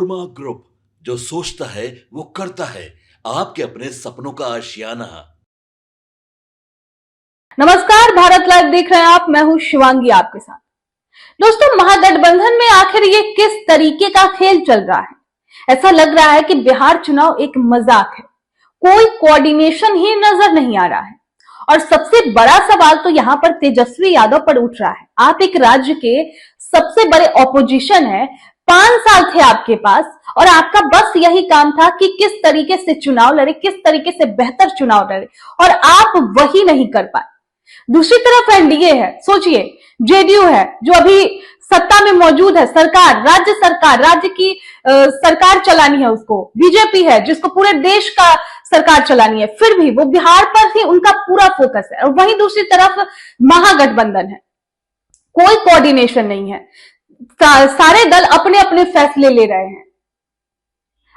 Manorama group, जो सोचता है वो करता है। आपके अपने सपनों का आशियाना। नमस्कार, भारत लाइव देख रहे हैं आप। मैं हूं शिवांगी आपके साथ। दोस्तों, महागठबंधन में आखिर ये किस तरीके का खेल चल रहा है? ऐसा लग रहा है कि बिहार चुनाव एक मजाक है, कोई कोऑर्डिनेशन ही नजर नहीं आ रहा है। और सबसे बड़ा सवाल तो यहाँ पर तेजस्वी यादव पर उठ रहा है। आप एक राज्य के सबसे बड़े ऑपोजिशन है, 5 साल थे आपके पास और आपका बस यही काम था कि किस तरीके से चुनाव लड़े, किस तरीके से बेहतर चुनाव लड़े, और आप वही नहीं कर पाए। दूसरी तरफ एनडीए है, सोचिए, जेडीयू है जो अभी सत्ता में मौजूद है, सरकार, राज्य की सरकार चलानी है उसको। बीजेपी है जिसको पूरे देश का सरकार चलानी है, फिर भी वो बिहार पर ही उनका पूरा फोकस है। और वहीं दूसरी तरफ महागठबंधन है, कोई कोऑर्डिनेशन नहीं है, सारे दल अपने अपने फैसले ले रहे हैं।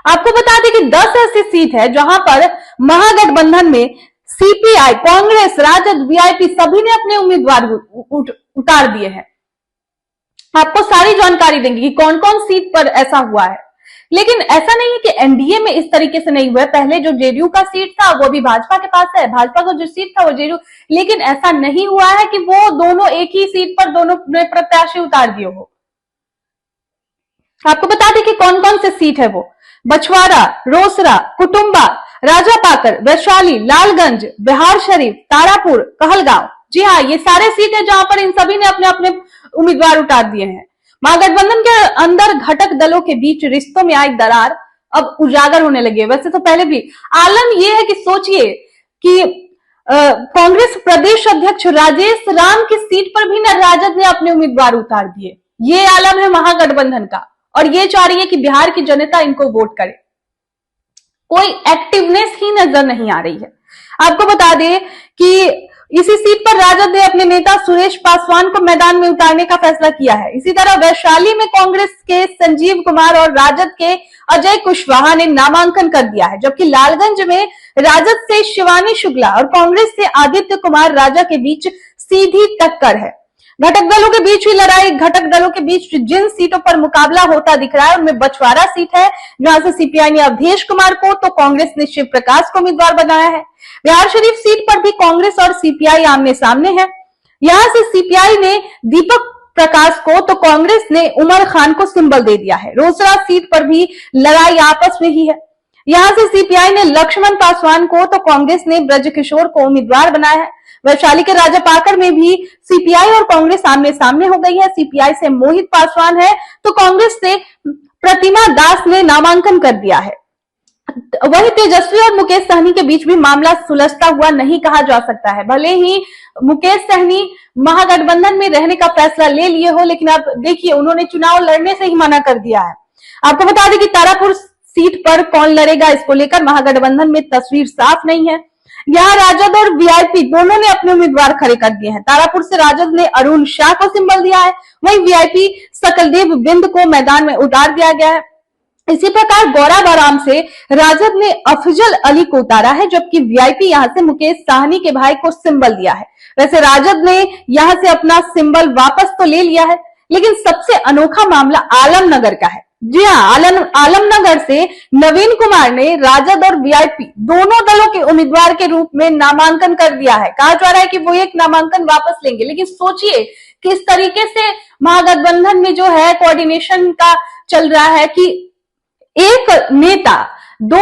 आपको बता दें कि 10 ऐसी सीट है जहां पर महागठबंधन में सीपीआई, कांग्रेस, राजद, वीआईपी सभी ने अपने उम्मीदवार उतार दिए हैं। आपको सारी जानकारी देंगे कि कौन कौन सीट पर ऐसा हुआ है। लेकिन ऐसा नहीं है कि एनडीए में इस तरीके से नहीं हुआ है। पहले जो जेडीयू का सीट था वो भी भाजपा के पास है, भाजपा का जो सीट था वो जेडीयू, लेकिन ऐसा नहीं हुआ है कि वो दोनों एक ही सीट पर दोनों ने प्रत्याशी उतार दिए हो। आपको बता दें कि कौन कौन से सीट है वो: बछवाड़ा, रोसड़ा, कुटुंबा, राजापाकर, वैशाली, लालगंज, बिहारशरीफ, तारापुर, कहलगांव। जी हाँ, ये सारे सीट है जहां पर इन सभी ने अपने अपने उम्मीदवार उतार दिए हैं। महागठबंधन के अंदर घटक दलों के बीच रिश्तों में आई दरार अब उजागर होने लगी है। वैसे तो पहले भी आलम यह है कि सोचिए कि कांग्रेस प्रदेश अध्यक्ष राजेश राम की सीट पर भी न राजद ने अपने उम्मीदवार उतार दिए। ये आलम है महागठबंधन का, और ये चाह रही है कि बिहार की जनता इनको वोट करे। कोई एक्टिवनेस ही नजर नहीं आ रही है। आपको बता दें कि इसी सीट पर राजद ने अपने नेता सुरेश पासवान को मैदान में उतारने का फैसला किया है। इसी तरह वैशाली में कांग्रेस के संजीव कुमार और राजद के अजय कुशवाहा ने नामांकन कर दिया है, जबकि लालगंज में राजद से शिवानी शुक्ला और कांग्रेस से आदित्य कुमार राजा के बीच सीधी टक्कर है। घटक दलों के बीच हुई लड़ाई, घटक दलों के बीच जिन सीटों पर मुकाबला होता दिख रहा है उनमें बछवाड़ा सीट है जहां से सीपीआई ने अवधेश कुमार को तो कांग्रेस ने शिव प्रकाश को उम्मीदवार बनाया है। बिहारशरीफ सीट पर भी कांग्रेस और सीपीआई आमने सामने है। यहां से सीपीआई ने दीपक प्रकाश को तो कांग्रेस ने उमर खान को सिंबल दे दिया है। रोसड़ा सीट पर भी लड़ाई आपस में ही है। यहां से सीपीआई ने लक्ष्मण पासवान को तो कांग्रेस ने ब्रजकिशोर को उम्मीदवार बनाया है। वैशाली के राजापाकर में भी सीपीआई और कांग्रेस आमने सामने हो गई है। सीपीआई से मोहित पासवान है तो कांग्रेस से प्रतिमा दास ने नामांकन कर दिया है। वहीं तेजस्वी और मुकेश सहनी के बीच भी मामला सुलझता हुआ नहीं कहा जा सकता है। भले ही मुकेश सहनी महागठबंधन में रहने का फैसला ले लिए हो, लेकिन आप देखिए उन्होंने चुनाव लड़ने से ही मना कर दिया है। आपको बता दें कि तारापुर सीट पर कौन लड़ेगा, इसको लेकर महागठबंधन में तस्वीर साफ नहीं है। यहाँ राजद और वीआईपी दोनों ने अपने उम्मीदवार खड़े कर दिए हैं। तारापुर से राजद ने अरुण शाह को सिंबल दिया है, वहीं वीआईपी सकलदेव बिंद को मैदान में उतार दिया गया है। इसी प्रकार गौराबाराम से राजद ने अफजल अली को उतारा है, जबकि वीआईपी यहां से मुकेश साहनी के भाई को सिंबल दिया है। वैसे राजद ने यहां से अपना सिंबल वापस तो ले लिया है, लेकिन सबसे अनोखा मामला आलमनगर का है। जी हाँ, आलमनगर से नवीन कुमार ने राजद और वीआईपी दोनों दलों के उम्मीदवार के रूप में नामांकन कर दिया है। कहा जा रहा है कि वो एक नामांकन वापस लेंगे, लेकिन सोचिए किस तरीके से महागठबंधन में जो है कोऑर्डिनेशन का चल रहा है कि एक नेता दो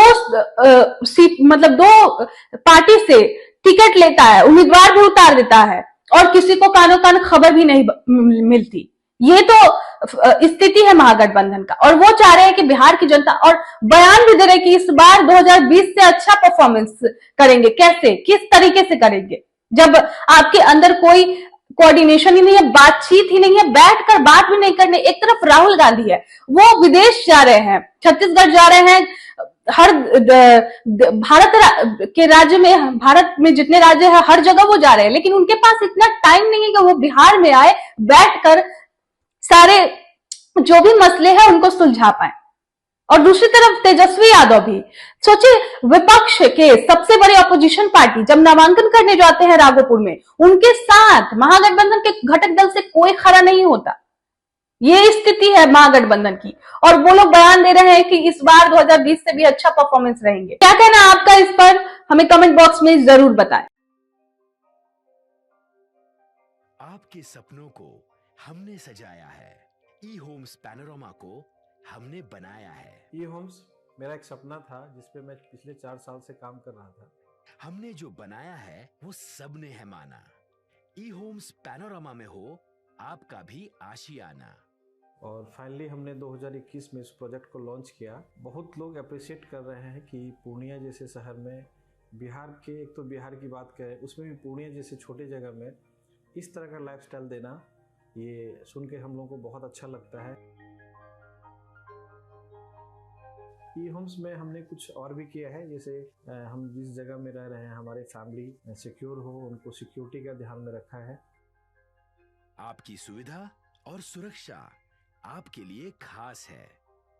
पार्टी से टिकट लेता है, उम्मीदवार भी उतार देता है और किसी को कानो कान खबर भी नहीं मिलती। ये तो स्थिति है महागठबंधन का, और वो चाह रहे हैं कि बिहार की जनता, और बयान भी दे रहे हैं कि इस बार 2020 से अच्छा परफॉर्मेंस करेंगे। कैसे, किस तरीके से करेंगे जब आपके अंदर कोई कोऑर्डिनेशन ही नहीं है, बातचीत ही नहीं है, बैठकर बात भी नहीं करने। एक तरफ राहुल गांधी है, वो विदेश जा रहे हैं, छत्तीसगढ़ जा रहे हैं, हर भारत के राज्य में, भारत में जितने राज्य है हर जगह वो जा रहे हैं, लेकिन उनके पास इतना टाइम नहीं है कि वो बिहार में आए, बैठकर सारे जो भी मसले हैं उनको सुलझा पाए। और दूसरी तरफ तेजस्वी यादव भी, सोचिए, विपक्ष के सबसे बड़े अपोजिशन पार्टी जब नामांकन करने जाते हैं राघोपुर में, उनके साथ महागठबंधन के घटक दल से कोई खड़ा नहीं होता। ये स्थिति है महागठबंधन की और वो लोग बयान दे रहे हैं कि इस बार 2020 से भी अच्छा परफॉर्मेंस रहेंगे। क्या कहना है आपका इस पर, हमें कमेंट बॉक्स में जरूर बताएं। आपके सपनों को हमने सजाया है, ई होम्स पैनोरामा को हमने बनाया है। ई होम्स मेरा एक सपना था जिसपे मैं पिछले 4 साल से काम कर रहा था। हमने जो बनाया है वो सबने है माना। ई होम्स पैनोरामा में हो आपका भी आशियाना। और फाइनली हमने 2021 में इस प्रोजेक्ट को लॉन्च किया। बहुत लोग अप्रिशिएट कर रहे हैं कि पूर्णिया जैसे शहर में, बिहार के, एक तो बिहार की बात करें उसमें भी पूर्णिया जैसे छोटे जगह में इस तरह का लाइफस्टाइल देना, ये सुन के हम लोगों को बहुत अच्छा लगता है। ई होम्स में हमने कुछ और भी किया है, जैसे हम जिस जगह में रह रहे हैं हमारे फैमिली सिक्योर हो, उनको सिक्योरिटी का ध्यान में रखा है। आपकी सुविधा और सुरक्षा आपके लिए खास है,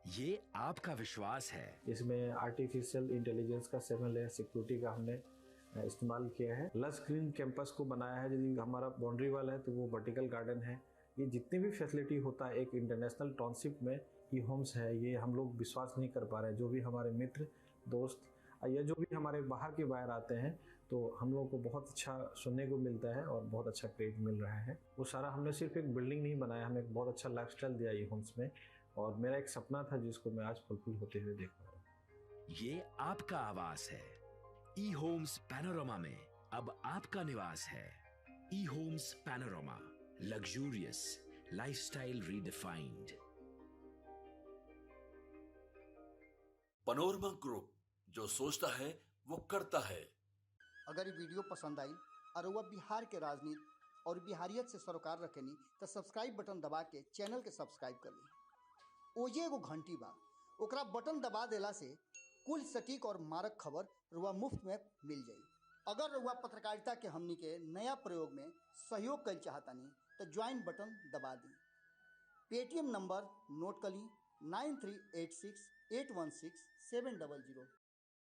ये आपका विश्वास है। इसमें आर्टिफिशियल इंटेलिजेंस का 7 लेयर सिक्योरिटी का हमने इस्तेमाल किया है। लश ग्रीन कैंपस को बनाया है। यदि हमारा बाउंड्री वाल है तो वो वर्टिकल गार्डन है। ये जितनी भी फैसिलिटी होता है एक इंटरनेशनल टाउनशिप में ई होम्स है, ये हम लोग विश्वास नहीं कर पा रहे हैं। जो भी हमारे मित्र, दोस्त या जो भी हमारे बाहर के बाहर आते हैं तो हम लोगों को बहुत अच्छा सुनने को मिलता है और बहुत अच्छा क्रेडिट मिल रहा है। वो सारा हमने सिर्फ एक बिल्डिंग नहीं बनाया, हमें एक बहुत अच्छा लाइफस्टाइल दिया ई होम्स में, और मेरा एक सपना था जिसको मैं आज फुलफिल होते हुए देख रहा हूँ। ये आपका आवास है। ई होम्स पैनोरामा में अब आपका निवास है। E homes Panorama, luxurious lifestyle redefined. Panorama group, जो सोचता है वो करता है। अगर ये वीडियो पसंद आई और वह बिहार के राजनीति और बिहारियत से सरोकार रखेनी तो सब्सक्राइब बटन दबा के चैनल के सब्सक्राइब कर ली। ओजे एगो घंटी बा, ओकरा बटन दबा देला से कुल सटीक और मारक खबर रुआ मुफ्त में मिल जाई। अगर रुआ पत्रकारिता के हमनी के नया प्रयोग में सहयोग कर चाहतानी तो ज्वाइन बटन दबा दी। पेटीएम नंबर नोट कर ली 9386 816 700।